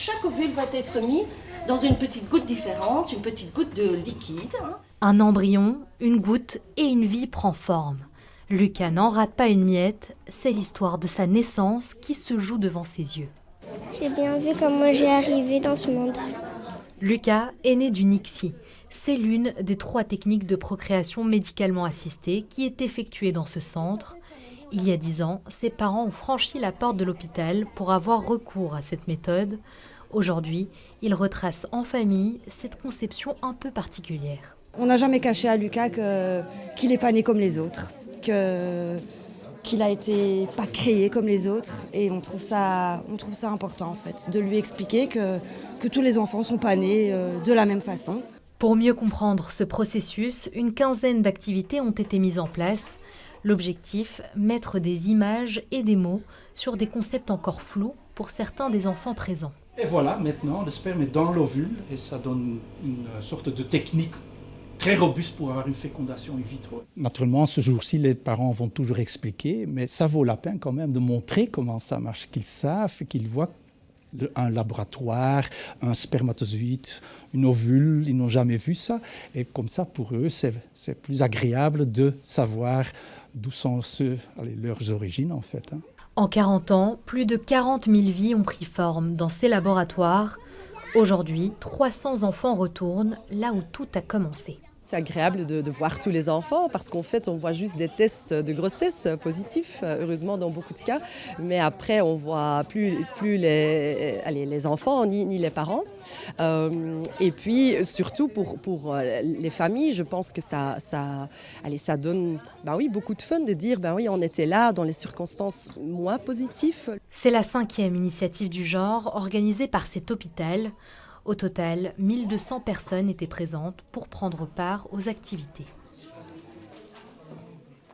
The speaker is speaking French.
chaque ovule va être mis dans une petite goutte différente, une petite goutte de liquide. Un embryon, une goutte et une vie prend forme. Lucas n'en rate pas une miette, c'est l'histoire de sa naissance qui se joue devant ses yeux. J'ai bien vu comment j'ai arrivé dans ce monde. Lucas est né d'une ICSI. C'est l'une des 3 techniques de procréation médicalement assistée qui est effectuée dans ce centre. Il y a 10 ans, ses parents ont franchi la porte de l'hôpital pour avoir recours à cette méthode. Aujourd'hui, ils retracent en famille cette conception un peu particulière. On n'a jamais caché à Lucas qu'il n'est pas né comme les autres, qu'il a été pas créé comme les autres, et on trouve ça important en fait, de lui expliquer que tous les enfants ne sont pas nés de la même façon. Pour mieux comprendre ce processus, une quinzaine d'activités ont été mises en place. L'objectif, mettre des images et des mots sur des concepts encore flous pour certains des enfants présents. Et voilà, maintenant, le sperme est dans l'ovule et ça donne une sorte de technique très robuste pour avoir une fécondation in vitro. Naturellement, ce jour-ci, les parents vont toujours expliquer, mais ça vaut la peine quand même de montrer comment ça marche, qu'ils savent, qu'ils voient un laboratoire, un spermatozoïde, une ovule, ils n'ont jamais vu ça. Et comme ça, pour eux, c'est plus agréable de savoir d'où sont leurs origines, en fait. En 40 ans, plus de 40 000 vies ont pris forme dans ces laboratoires. Aujourd'hui, 300 enfants retournent là où tout a commencé. C'est agréable de voir tous les enfants parce qu'en fait, on voit juste des tests de grossesse positifs, heureusement dans beaucoup de cas. Mais après, on ne voit plus les enfants ni les parents. Et puis, surtout pour les familles, je pense que ça donne beaucoup de fun de dire on était là dans les circonstances moins positives. C'est la 5e initiative du genre organisée par cet hôpital. Au total, 1200 personnes étaient présentes pour prendre part aux activités.